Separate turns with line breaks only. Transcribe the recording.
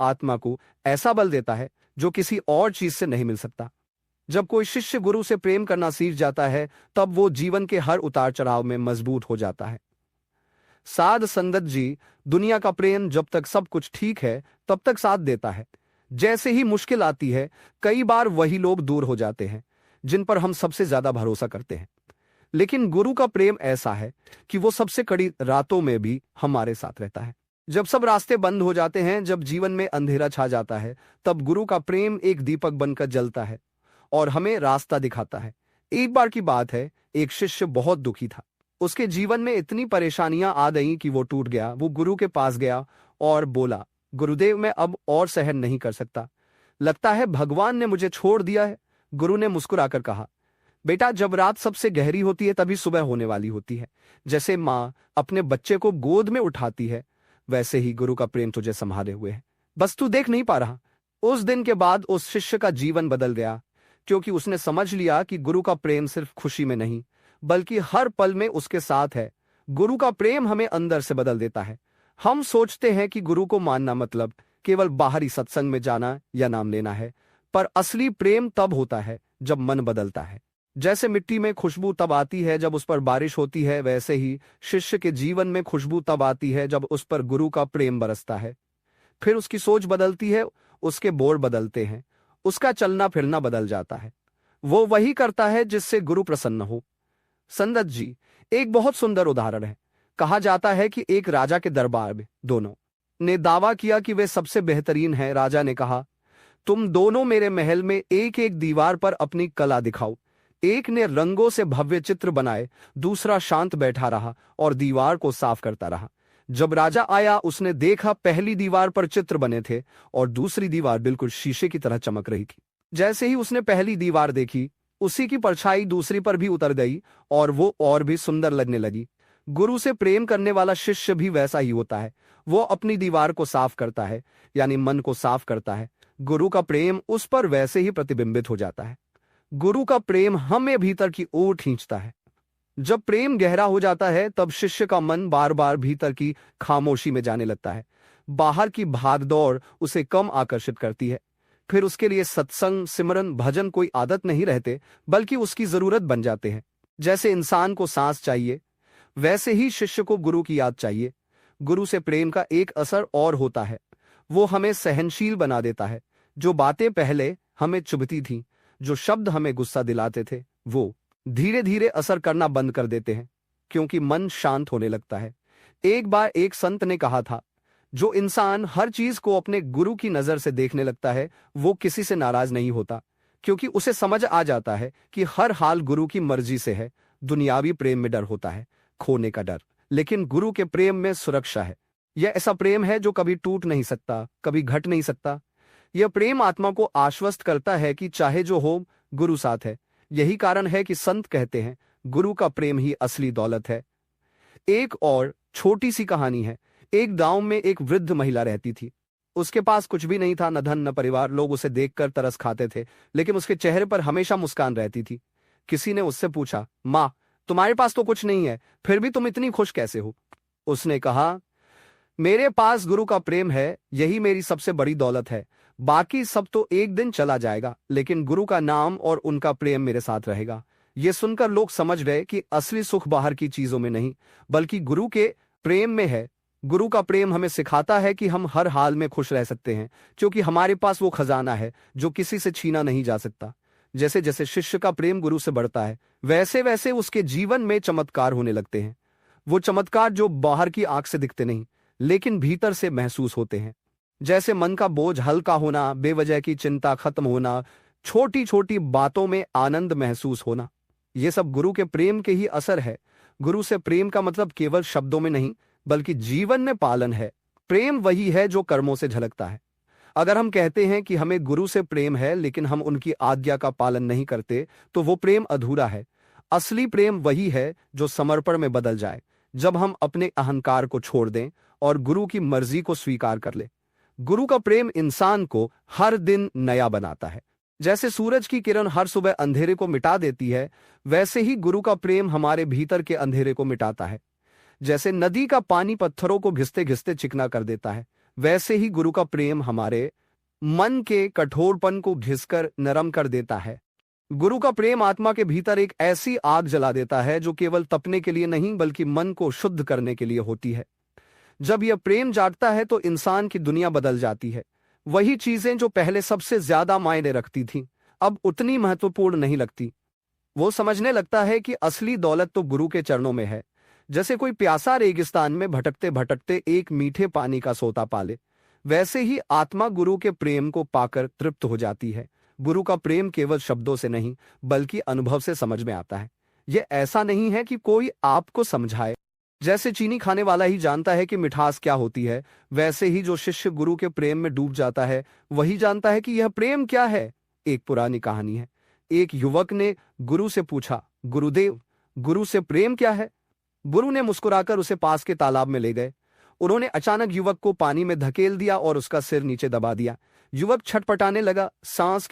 आत्मा को ऐसा बल देता है जो किसी और चीज से नहीं मिल सकता। जब कोई शिष्य गुरु से प्रेम करना सीख जाता है तब वो जीवन के हर उतार चढ़ाव में मजबूत हो जाता है। साध संगत जी, दुनिया का प्रेम जब तक सब कुछ ठीक है तब तक साथ देता है। जैसे ही मुश्किल आती है, कई बार वही लोग दूर हो जाते हैं जिन पर हम सबसे ज्यादा भरोसा करते हैं। लेकिन गुरु का प्रेम ऐसा है कि वो सबसे कड़ी रातों में भी हमारे साथ रहता है। जब सब रास्ते बंद हो जाते हैं, जब जीवन में अंधेरा छा जाता है, तब गुरु का प्रेम एक दीपक बनकर जलता है और हमें रास्ता दिखाता है। एक बार की बात है, एक शिष्य बहुत दुखी था। उसके जीवन में इतनी परेशानियां आ गईं कि वो टूट गया। वो गुरु के पास गया और बोला, गुरुदेव, मैं अब और सहन नहीं कर सकता, लगता है भगवान ने मुझे छोड़ दिया है। गुरु ने मुस्कुराकर कहा, बेटा, जब रात सबसे गहरी होती है तभी सुबह होने वाली होती है। जैसे माँ अपने बच्चे को गोद में उठाती है, वैसे ही गुरु का प्रेम तुझे संभाले हुए है, बस तू देख नहीं पा रहा। उस दिन के बाद उस शिष्य का जीवन बदल गया, क्योंकि उसने समझ लिया कि गुरु का प्रेम सिर्फ खुशी में नहीं बल्कि हर पल में उसके साथ है। गुरु का प्रेम हमें अंदर से बदल देता है। हम सोचते हैं कि गुरु को मानना मतलब केवल बाहरी सत्संग में जाना या नाम लेना है, पर असली प्रेम तब होता है जब मन बदलता है। जैसे मिट्टी में खुशबू तब आती है जब उस पर बारिश होती है, वैसे ही शिष्य के जीवन में खुशबू तब आती है जब उस पर गुरु का प्रेम बरसता है। फिर उसकी सोच बदलती है, उसके बोल बदलते हैं, उसका चलना फिरना बदल जाता है। वो वही करता है जिससे गुरु प्रसन्न हो। संगत जी, एक बहुत सुंदर उदाहरण है। कहा जाता है कि एक राजा के दरबार में दोनों ने दावा किया कि वे सबसे बेहतरीन हैं। राजा ने कहा, तुम दोनों मेरे महल में एक एक दीवार पर अपनी कला दिखाओ। एक ने रंगों से भव्य चित्र बनाए, दूसरा शांत बैठा रहा और दीवार को साफ करता रहा। जब राजा आया, उसने देखा पहली दीवार पर चित्र बने थे और दूसरी दीवार बिल्कुल शीशे की तरह चमक रही थी। जैसे ही उसने पहली दीवार देखी, उसी की परछाई दूसरी पर भी उतर गई और वो और भी सुंदर लगने लगी। गुरु से प्रेम करने वाला शिष्य भी वैसा ही होता है। वो अपनी दीवार को साफ करता है, यानी मन को साफ करता है। गुरु का प्रेम उस पर वैसे ही प्रतिबिंबित हो जाता है। गुरु का प्रेम हमें भीतर की ओर खींचता है। जब प्रेम गहरा हो जाता है, तब शिष्य का मन बार बार भीतर की खामोशी में जाने लगता है। बाहर की भागदौड़ उसे कम आकर्षित करती है। फिर उसके लिए सत्संग, सिमरन, भजन कोई आदत नहीं रहते, बल्कि उसकी जरूरत बन जाते हैं। जैसे इंसान को सांस चाहिए, वैसे ही शिष्य को गुरु की याद चाहिए। गुरु से प्रेम का एक असर और होता है, वो हमें सहनशील बना देता है। जो बातें पहले हमें चुभती थीं, जो शब्द हमें गुस्सा दिलाते थे, वो धीरे धीरे असर करना बंद कर देते हैं, क्योंकि मन शांत होने लगता है। एक बार एक संत ने कहा था, जो इंसान हर चीज को अपने गुरु की नजर से देखने लगता है, वो किसी से नाराज नहीं होता, क्योंकि उसे समझ आ जाता है कि हर हाल गुरु की मर्जी से है। दुनियावी प्रेम में डर होता है, खोने का डर, लेकिन गुरु के प्रेम में सुरक्षा है। यह ऐसा प्रेम है जो कभी टूट नहीं सकता, कभी घट नहीं सकता। यह प्रेम आत्मा को आश्वस्त करता है कि चाहे जो हो, गुरु साथ है। यही कारण है कि संत कहते हैं, गुरु का प्रेम ही असली दौलत है। एक और छोटी सी कहानी है। एक गांव में एक वृद्ध महिला रहती थी। उसके पास कुछ भी नहीं था, न धन न परिवार। लोग उसे देखकर तरस खाते थे, लेकिन उसके चेहरे पर हमेशा मुस्कान रहती थी। किसी ने उससे पूछा, माँ, तुम्हारे पास तो कुछ नहीं है, फिर भी तुम इतनी खुश कैसे हो? उसने कहा, मेरे पास गुरु का प्रेम है, यही मेरी सबसे बड़ी दौलत है। बाकी सब तो एक दिन चला जाएगा, लेकिन गुरु का नाम और उनका प्रेम मेरे साथ रहेगा। ये सुनकर लोग समझ गए कि असली सुख बाहर की चीजों में नहीं, बल्कि गुरु के प्रेम में है। गुरु का प्रेम हमें सिखाता है कि हम हर हाल में खुश रह सकते हैं, क्योंकि हमारे पास वो खजाना है जो किसी से छीना नहीं जा सकता। जैसे जैसे शिष्य का प्रेम गुरु से बढ़ता है, वैसे वैसे उसके जीवन में चमत्कार होने लगते हैं। वो चमत्कार जो बाहर की आंख से दिखते नहीं, लेकिन भीतर से महसूस होते हैं। जैसे मन का बोझ हल्का होना, बेवजह की चिंता खत्म होना, छोटी छोटी बातों में आनंद महसूस होना, ये सब गुरु के प्रेम के ही असर है। गुरु से प्रेम का मतलब केवल शब्दों में नहीं, बल्कि जीवन में पालन है। प्रेम वही है जो कर्मों से झलकता है। अगर हम कहते हैं कि हमें गुरु से प्रेम है, लेकिन हम उनकी आज्ञा का पालन नहीं करते, तो वो प्रेम अधूरा है। असली प्रेम वही है जो समर्पण में बदल जाए, जब हम अपने अहंकार को छोड़ दें और गुरु की मर्जी को स्वीकार कर ले। गुरु का प्रेम इंसान को हर दिन नया बनाता है। जैसे सूरज की किरण हर सुबह अंधेरे को मिटा देती है, वैसे ही गुरु का प्रेम हमारे भीतर के अंधेरे को मिटाता है। जैसे नदी का पानी पत्थरों को घिसते घिसते चिकना कर देता है, वैसे ही गुरु का प्रेम हमारे मन के कठोरपन को घिसकर नरम कर देता है। गुरु का प्रेम आत्मा के भीतर एक ऐसी आग जला देता है जो केवल तपने के लिए नहीं बल्कि मन को शुद्ध करने के लिए होती है। जब यह प्रेम जागता है तो इंसान की दुनिया बदल जाती है। वही चीजें जो पहले सबसे ज्यादा मायने रखती थीं, अब उतनी महत्वपूर्ण नहीं लगती। वो समझने लगता है कि असली दौलत तो गुरु के चरणों में है। जैसे कोई प्यासा रेगिस्तान में भटकते भटकते एक मीठे पानी का सोता पाले, वैसे ही आत्मा गुरु के प्रेम को पाकर तृप्त हो जाती है। गुरु का प्रेम केवल शब्दों से नहीं बल्कि अनुभव से समझ में आता है। यह ऐसा नहीं है कि कोई आपको समझाए। जैसे चीनी खाने वाला ही जानता है कि मिठास क्या होती है, वैसे ही जो शिष्य गुरु के प्रेम में डूब जाता है वही जानता है कि यह प्रेम क्या है। एक पुरानी कहानी है। एक युवक ने गुरु से पूछा, गुरुदेव, गुरु से प्रेम क्या है? गुरु ने मुस्कुराकर उसे पास के तालाब में ले गए। उन्होंने अचानक युवक को पानी में धकेल दिया और उसका सिर नीचे दबा दिया। युवक छटपटाने लगा, सांस